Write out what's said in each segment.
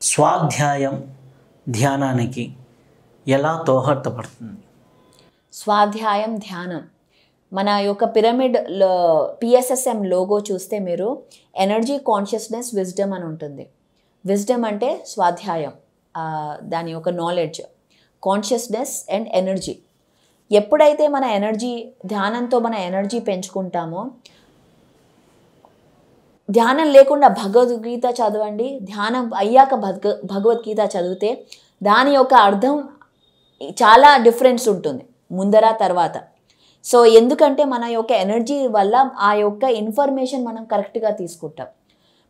స్వాధ్యాయం ధ్యానానికి ఎలా దోహదపడుతుంది? స్వాధ్యాయం ధ్యానం మన యొక్క పిరమిడ్ పిఎస్ఎస్ఎం లోగో చూస్తే మీరు ఎనర్జీ, కాన్షియస్నెస్, విజ్డమ్ అని ఉంటుంది. విజ్డమ్ అంటే స్వాధ్యాయం, దాని యొక్క నాలెడ్జ్, కాన్షియస్నెస్ అండ్ ఎనర్జీ. ఎప్పుడైతే మన ఎనర్జీ ధ్యానంతో మన ఎనర్జీ పెంచుకుంటామో, ధ్యానం లేకుండా భగవద్గీత చదవండి, ధ్యానం అయ్యాక భగవద్గీత చదివితే దాని యొక్క అర్థం చాలా డిఫరెన్స్ ఉంటుంది ముందర తర్వాత. సో ఎందుకంటే మన యొక్క ఎనర్జీ వల్ల ఆ యొక్క ఇన్ఫర్మేషన్ మనం కరెక్ట్గా తీసుకుంటాం.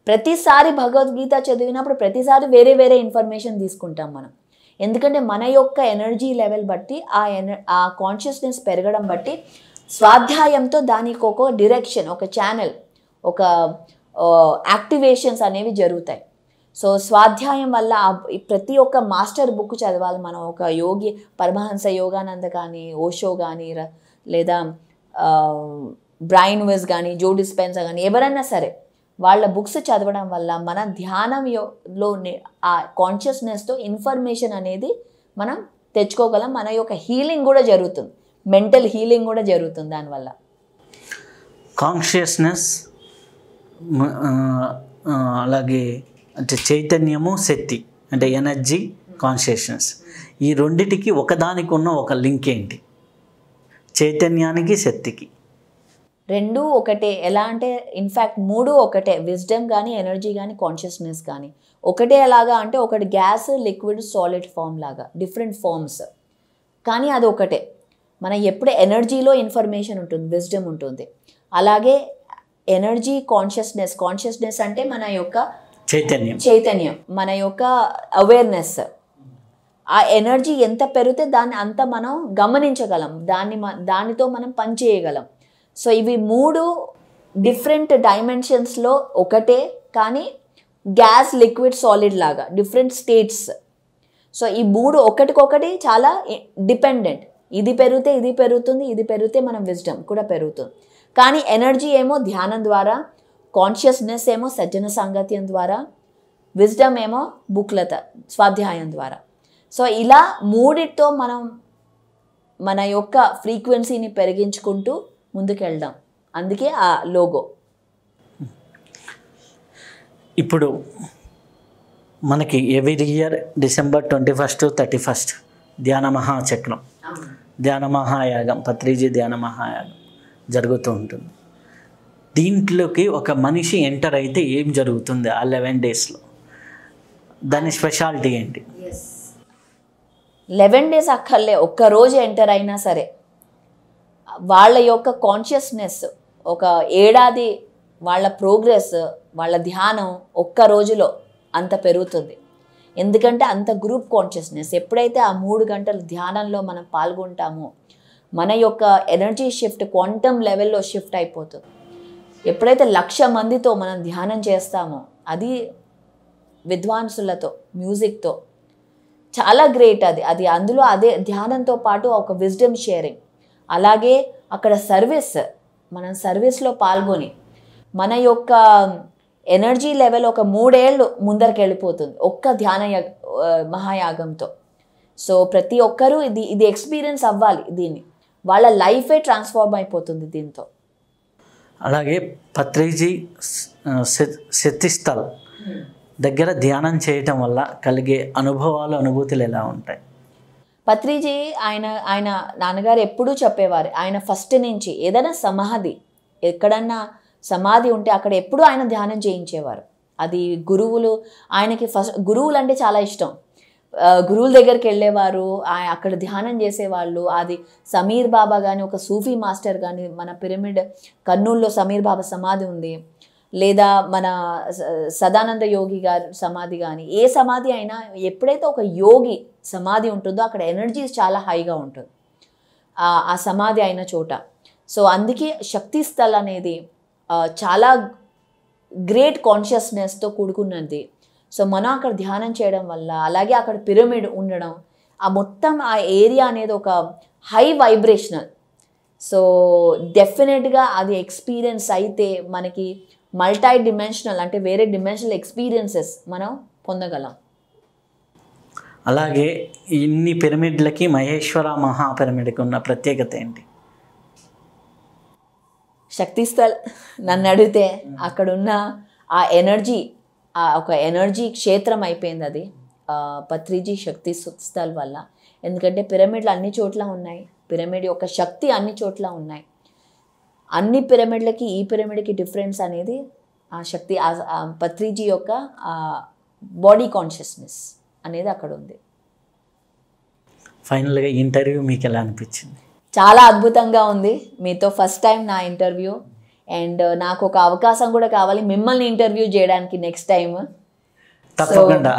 ప్రతిసారి భగవద్గీత చదివినప్పుడు ప్రతిసారి వేరే వేరే ఇన్ఫర్మేషన్ తీసుకుంటాం మనం. ఎందుకంటే మన యొక్క ఎనర్జీ లెవెల్ బట్టి ఆ కాన్షియస్నెస్ పెరగడం బట్టి స్వాధ్యాయంతో దానికి ఒక డైరెక్షన్, ఒక ఛానల్, ఒక యాక్టివేషన్స్ అనేవి జరుగుతాయి. సో స్వాధ్యాయం వల్ల ప్రతి ఒక్క మాస్టర్ బుక్ చదవాలి మనం. ఒక యోగి పరమహంస యోగానంద కానీ, ఓషో కానీ, లేదా బ్రైన్ వెస్ కానీ, జో డిస్పెన్సా కానీ, ఎవరైనా సరే వాళ్ళ బుక్స్ చదవడం వల్ల మన ధ్యానంలో ఆ కాన్షియస్నెస్తో ఇన్ఫర్మేషన్ అనేది మనం తెచ్చుకోగలం. మన యొక్క హీలింగ్ కూడా జరుగుతుంది, మెంటల్ హీలింగ్ కూడా జరుగుతుంది దానివల్ల. కాన్షియస్నెస్ అలాగే అంటే చైతన్యము, శక్తి అంటే ఎనర్జీ, కాన్షియస్నెస్, ఈ రెండిటికి ఒకదానికి ఉన్న ఒక లింక్ ఏంటి? చైతన్యానికి, శక్తికి రెండు ఒకటే. ఎలా అంటే ఇన్ఫ్యాక్ట్ మూడు ఒకటే. విజ్డమ్ కానీ, ఎనర్జీ కానీ, కాన్షియస్నెస్ కానీ ఒకటే. ఎలాగా అంటే ఒకటి గ్యాస్, లిక్విడ్, సాలిడ్ ఫామ్ లాగా డిఫరెంట్ ఫామ్స్, కానీ అది ఒకటే. మన ఎప్పుడే ఎనర్జీలో ఇన్ఫర్మేషన్ ఉంటుంది, విజ్డమ్ ఉంటుంది. అలాగే ఎనర్జీ, కాన్షియస్నెస్ అంటే మన యొక్క చైతన్యం, మన యొక్క అవేర్నెస్. ఆ ఎనర్జీ ఎంత పెరిగితే దాన్ని అంత మనం గమనించగలం, దానితో మనం పనిచేయగలం. సో ఇవి మూడు డిఫరెంట్ డైమెన్షన్స్లో ఒకటే, కానీ గ్యాస్, లిక్విడ్, సాలిడ్ లాగా డిఫరెంట్ స్టేట్స్. సో ఈ మూడు ఒకటికొకటి చాలా డిపెండెంట్. ఇది పెరిగితే ఇది పెరుగుతుంది, ఇది పెరిగితే మనం విజ్డమ్ కూడా పెరుగుతుంది. కానీ ఎనర్జీ ఏమో ధ్యానం ద్వారా, కాన్షియస్నెస్ ఏమో సజ్జన సాంగత్యం ద్వారా, విజ్డమ్ ఏమో బుక్లత స్వాధ్యాయం ద్వారా. సో ఇలా మూడిటితో మనం మన యొక్క ఫ్రీక్వెన్సీని పెరిగించుకుంటూ ముందుకెళ్దాం. అందుకే ఆ లోగో. ఇప్పుడు మనకి ఎవ్రీ ఇయర్ December 21, 31 ధ్యాన మహాచక్రం, ధ్యాన మహాయాగం, పత్రిజీ ధ్యాన మహాయాగం జరుగుతూ ఉంటుంది. దీంట్లోకి ఒక మనిషి ఎంటర్ అయితే ఏం జరుగుతుంది ఆ 11 డేస్లో? దాని స్పెషాలిటీ ఏంటి? 11 డేస్ అక్కర్లే, ఒక్కరోజు ఎంటర్ అయినా సరే వాళ్ళ యొక్క కాన్షియస్నెస్, ఒక ఏడాది వాళ్ళ ప్రోగ్రెస్, వాళ్ళ ధ్యానం ఒక్క రోజులో అంత పెరుగుతుంది. ఎందుకంటే అంత గ్రూప్ కాన్షియస్నెస్. ఎప్పుడైతే ఆ 3 గంటల ధ్యానంలో మనం పాల్గొంటామో మన యొక్క ఎనర్జీ షిఫ్ట్ క్వాంటమ్ లెవెల్లో షిఫ్ట్ అయిపోతుంది. ఎప్పుడైతే 1,00,000 మందితో మనం ధ్యానం చేస్తామో, అది విద్వాంసులతో, మ్యూజిక్తో, చాలా గ్రేట్ అది. అందులో అదే ధ్యానంతో పాటు ఒక విజ్డమ్ షేరింగ్. అలాగే అక్కడ సర్వీస్, మనం సర్వీస్లో పాల్గొని మన యొక్క ఎనర్జీ లెవెల్ ఒక 3 ఏళ్ళు ముందరికి వెళ్ళిపోతుంది ఒక్క ధ్యాన మహాయాగంతో. సో ప్రతి ఒక్కరూ ఇది ఎక్స్పీరియన్స్ అవ్వాలి. దీన్ని వాళ్ళ లైఫే ట్రాన్స్ఫార్మ్ అయిపోతుంది దీంతో. అలాగే పత్రిజీ శక్తిస్థల్ దగ్గర ధ్యానం చేయటం వల్ల కలిగే అనుభవాలు, అనుభూతులు ఎలా ఉంటాయి? పత్రిజీ ఆయన నాన్నగారు ఎప్పుడూ చెప్పేవారు, ఆయన ఫస్ట్ నుంచి ఏదైనా సమాధి, ఎక్కడన్నా సమాధి ఉంటే అక్కడ ఎప్పుడూ ఆయన ధ్యానం చేయించేవారు. అది గురువులు, ఆయనకి ఫస్ట్ గురువులు అంటే చాలా ఇష్టం. గురువుల దగ్గరికి వెళ్ళేవారు, అక్కడ ధ్యానం చేసేవాళ్ళు. అది సమీర్ బాబా కానీ, ఒక సూఫీ మాస్టర్ కానీ, మన పిరమిడ్ కర్నూలులో సమీర్ బాబా సమాధి ఉంది, లేదా మన సదానంద యోగి గారి సమాధి కానీ, ఏ సమాధి అయినా ఎప్పుడైతే ఒక యోగి సమాధి ఉంటుందో అక్కడ ఎనర్జీ చాలా హైగా ఉంటుంది ఆ సమాధి అయిన చోట. సో అందుకే శక్తి స్థల్ అనేది చాలా గ్రేట్ కాన్షియస్నెస్తో కూడుకున్నది. సో మనం అక్కడ ధ్యానం చేయడం వల్ల, అలాగే అక్కడ పిరమిడ్ ఉండడం, ఆ మొత్తం ఆ ఏరియా అనేది ఒక హై వైబ్రేషనల్. సో డెఫినెట్గా అది ఎక్స్పీరియన్స్ అయితే మనకి మల్టీ డిమెన్షనల్, అంటే వేరే డిమెన్షనల్ ఎక్స్పీరియన్సెస్ మనం పొందగలం. అలాగే ఇన్ని పిరమిడ్లకి మహేశ్వర మహా పిరమిడ్కి ఉన్న ప్రత్యేకత ఏంటి? శక్తి స్థల్ నన్ను అడిగితే అక్కడున్న ఆ ఎనర్జీ, ఆ ఒక ఎనర్జీ క్షేత్రం అయిపోయింది అది పత్రిజీ శక్తి స్థల్ వల్ల. ఎందుకంటే పిరమిడ్లు అన్ని చోట్ల ఉన్నాయి, పిరమిడ్ యొక్క శక్తి అన్ని చోట్ల ఉన్నాయి. అన్ని పిరమిడ్లకి ఈ పిరమిడ్కి డిఫరెన్స్ అనేది ఆ శక్తి, ఆ పత్రిజీ యొక్క బాడీ కాన్షియస్నెస్ అనేది అక్కడ ఉంది. ఫైనల్గా ఇంటర్వ్యూ మీకు ఎలా అనిపించింది? చాలా అద్భుతంగా ఉంది. మీతో ఫస్ట్ టైం నా ఇంటర్వ్యూ, అండ్ నాకు ఒక అవకాశం కూడా కావాలి మిమ్మల్ని ఇంటర్వ్యూ చేయడానికి నెక్స్ట్ టైం. తప్పకుండా.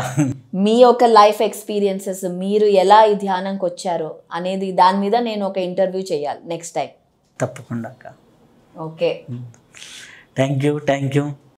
మీ యొక్క లైఫ్ ఎక్స్పీరియన్సెస్, మీరు ఎలా ఈ ధ్యానంకి వచ్చారో అనేది దాని మీద నేను ఒక ఇంటర్వ్యూ చేయాలి నెక్స్ట్ టైం. తప్పకుండా అక్క. Okay, thank you.